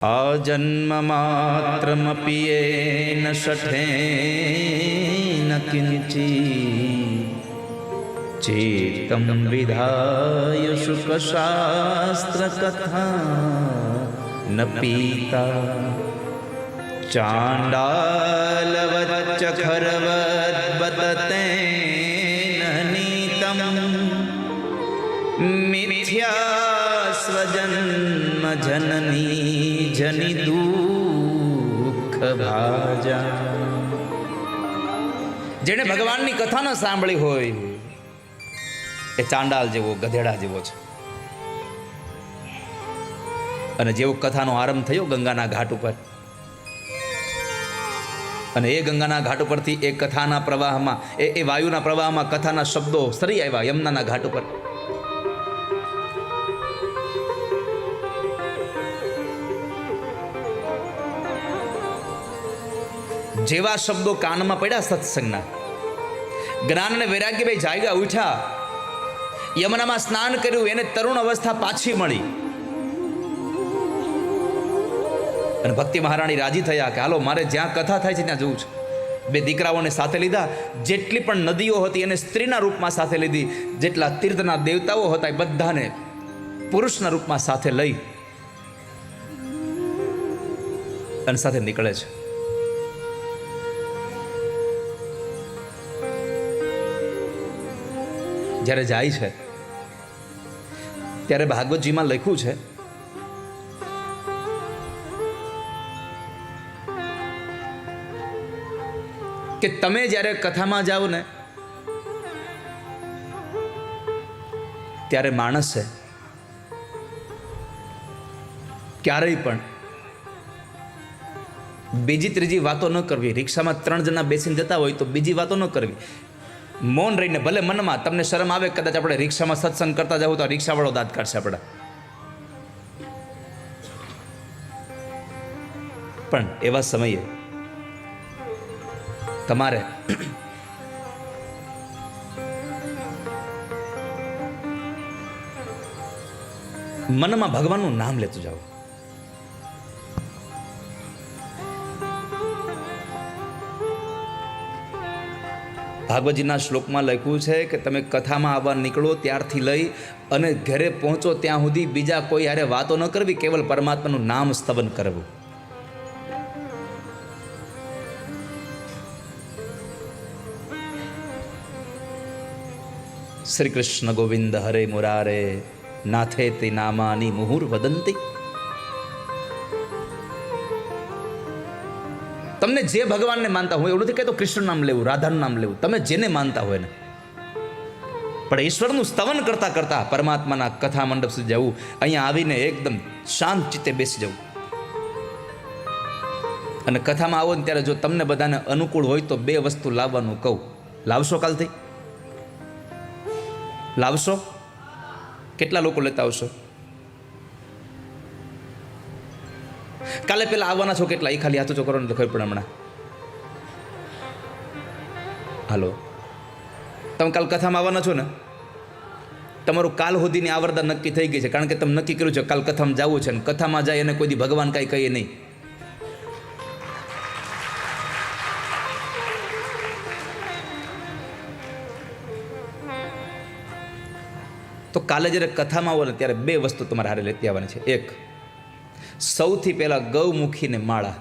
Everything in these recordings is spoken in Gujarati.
आजन्ममात्रमपि येन शठेन किञ्चित् चेतं विधाय शुकशास्त्रकथा न पीता चाण्डालवच्च खरवद्बततेन नीतं मिथ्या स्वजन्म जननी जनि दुःख भाजा। जेने भगवाननी कथा न सांभળી હોય એ ચાંડાલ જેવો ગધેડા જેવો છે। અને જેવો કથાનો આરંભ થયો ગંગાના ઘાટ ઉપર, અને એ ગંગાના ઘાટ ઉપરથી એ કથાના પ્રવાહમાં એ વાયુના પ્રવાહમાં કથાના શબ્દો સરી આવ્યા યમુનાના ઘાટ ઉપર। જેવા શબ્દો કાનમાં પડ્યા સત્સંગના, જ્ઞાન અને વૈરાગ્ય બે જાગ્યા ઉઠ્યા, યમુનામાં સ્નાન કર્યું, એને તરુણ અવસ્થા પાછી મળી, અને ભક્તિ મહારાણી રાજી થયા કે હાલો મારે જ્યાં કથા થાય છે ત્યાં જવું છે। બે દીકરાઓને સાથે લીધા, જેટલી પણ નદીઓ હતી એને સ્ત્રીના રૂપમાં સાથે લીધી, જેટલા તીર્થના દેવતાઓ હતા એ બધાને પુરુષના રૂપમાં સાથે લઈ અને સાથે નીકળે છે। જ્યારે જાય છે ત્યારે ભાગવતજીમાં લખ્યું છે કે તમે જ્યારે કથામાં જાઓ ને ત્યારે માણસે ક્યારેય પણ બીજી ત્રીજી વાતો ન કરવી। રિક્ષામાં 3 જણા બેસીને જતા હોય તો બીજી વાતો ન કરવી, મૌન રહીને, ભલે મનમાં તમને શરમ આવે, કદાચ આપણે રિક્ષામાં સત્સંગ કરતા જાવ તો રિક્ષાવાળો દાંત કાઢશે આપણા, પણ એવા સમયે તમારે મનમાં ભગવાનનું નામ લેતું જાઓ। ભાગવતજીના શ્લોકમાં લખ્યું છે કે તમે કથામાં આવવા નીકળો ત્યારથી લઈ અને ઘરે પહોંચો ત્યાં સુધી બીજા કોઈ હારે વાતો ન કરવી, કેવલ પરમાત્માનું નામ સ્તવન કરવું। શ્રી કૃષ્ણ ગોવિંદ હરે મુરારે નાથે તે નામાની મુહુર વદંતી। તમને જે ભગવાનને માનતા હોય, એવું નથી કહેતો કૃષ્ણ નામ લેવું, રાધાનું નામ લેવું, તમે જેને માનતા હોય ને, પણ ઈશ્વરનું સ્તવન કરતા કરતા પરમાત્માના કથા મંડપ સુધી જવું, અહીંયા આવીને એકદમ શાંત ચિત્તે બેસી જવું, અને કથામાં આવો ને ત્યારે જો તમને બધાને અનુકૂળ હોય તો 2 વસ્તુ લાવવાનું કહું, લાવશો કાલથી? લાવશો? કેટલા લોકો લેતા આવશો? કાલે પેલા આવવાના છો કેટલા? એ ખાલી હાથો ચોકરો ને ખબર પડે હમણાં। હાલો, તમે કાલ કથામાં આવવાના છો ને? તમારું કાલ સુધીની આવરદા નક્કી થઈ ગઈ છે, કારણ કે તમે નક્કી કર્યું છે કાલ કથામાં જવું છે, ને કથામાં જાય એને કોઈ દી ભગવાન કાંઈ કહીએ નહીં। તો કાલે જ્યારે કથામાં આવો ને ત્યારે 2 વસ્તુ તમારે હારે લેતી આવવાની છે। એક, સૌથી પહેલા ગૌમુખીને માળા,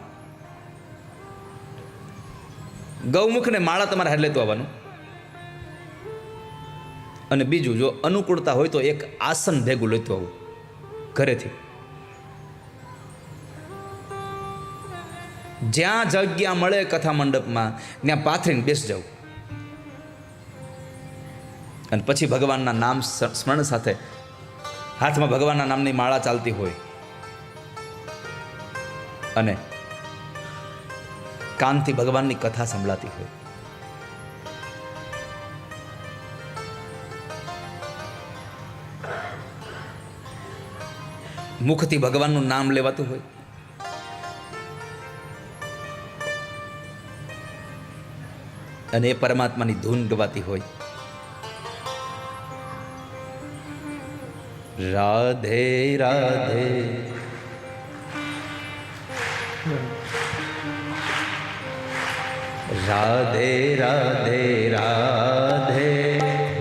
ગૌમુખને માળા તમારે હારે લેતું આવવાનું, અને બીજું જો અનુકૂળતા હોય તો એક આસન ભેગું લેતું આવું ઘરેથી, જ્યાં જગ્યા મળે કથા મંડપમાં ત્યાં પાથરીને બેસી જાવ, અને પછી ભગવાનના નામ સ્મરણ સાથે હાથમાં ભગવાનના નામની માળા ચાલતી હોય અને કાનથી ભગવાનની કથા સંભળાતી હોય, મુખથી ભગવાનનું નામ લેવાતું હોય, અને એ પરમાત્માની ધૂન ગવાતી હોય। राधे राधे રાધે રાધે રાધે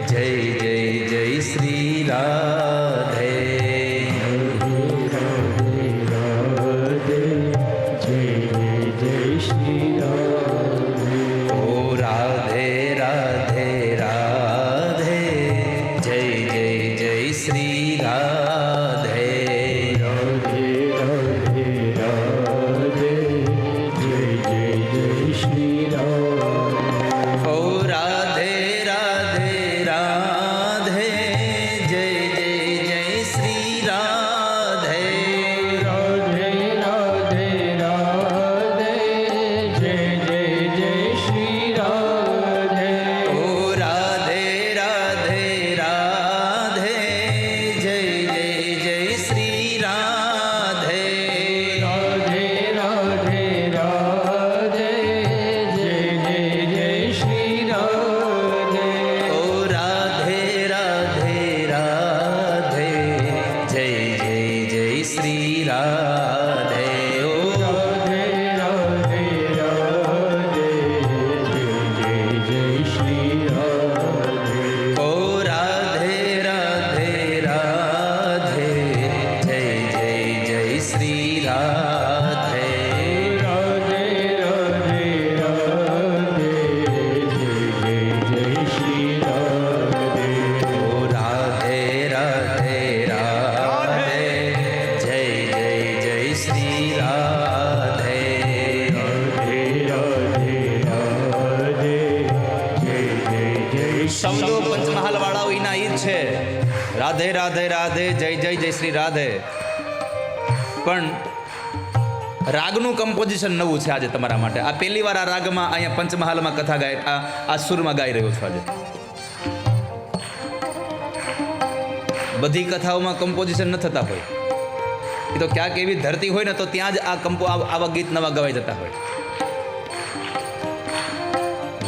જય જય જય શ્રી રાધે. ઓ રાધે રાધે રાધે જય જય જય શ્રી રાધે. ઓ રાધે રાધે રાધે જય જય જય શ્રી રાધે. ઓ રાધે રાધે રાધે જય જય જય શ્રી રાધે. ઓ રાધે રાધે રાધે જય જય જય શ્રી રાધે. ઓ ઓ રાધે રાધે રાધે જય જય જય શ્રી રાધે. ઓ રાધે રાધે રાધે જય જય જય શ્રી રાધે. શબ્દો પંચમહાલ વાળાઓ એના ઈ જ છે, રાધે રાધે રાધે જય જય જય શ્રી રાધે. પણ રાગનું કમ્પોઝિશન નવું છે આજે તમારા માટે. આ પહેલી વાર આ રાગમાં અહીંયા પંચમહાલમાં કથા ગાય, આ સુરમાં ગાઈ રહ્યો છું આજે. બધી કથાઓમાં કમ્પોઝિશન ન થતા હોય, એ તો ક્યાંક એવી ધરતી હોય ને તો ત્યાં જ આવા ગીત નવા ગવાઈ જતા હોય.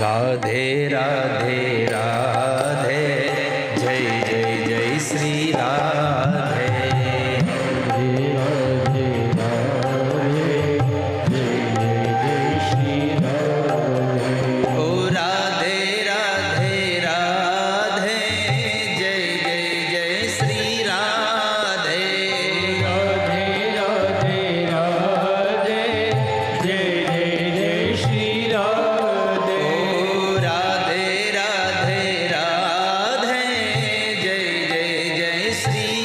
રાધે રાધે રાધે જય જય જય શ્રી રાધે. ઓ રાધે રાધે રાધે જય જય જય શ્રી રાધે. ઓ રાધે રાધે રાધે જય જય જય શ્રી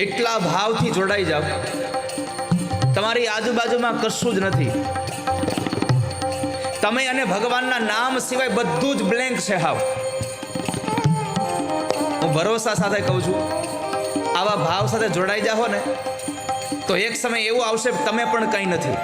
એટલા ભાવથી જોડાઈ જાઓ, તમારી આજુબાજુમાં કશું જ નથી. તમે અને ભગવાનના નામ સિવાય બધું જ બ્લેન્ક છે. હાવ હું ભરોસા સાથે કહું છું, આવા ભાવ સાથે જોડાઈ જાઓ ને તો એક સમય એવો આવશે તમે પણ કંઈ નથી.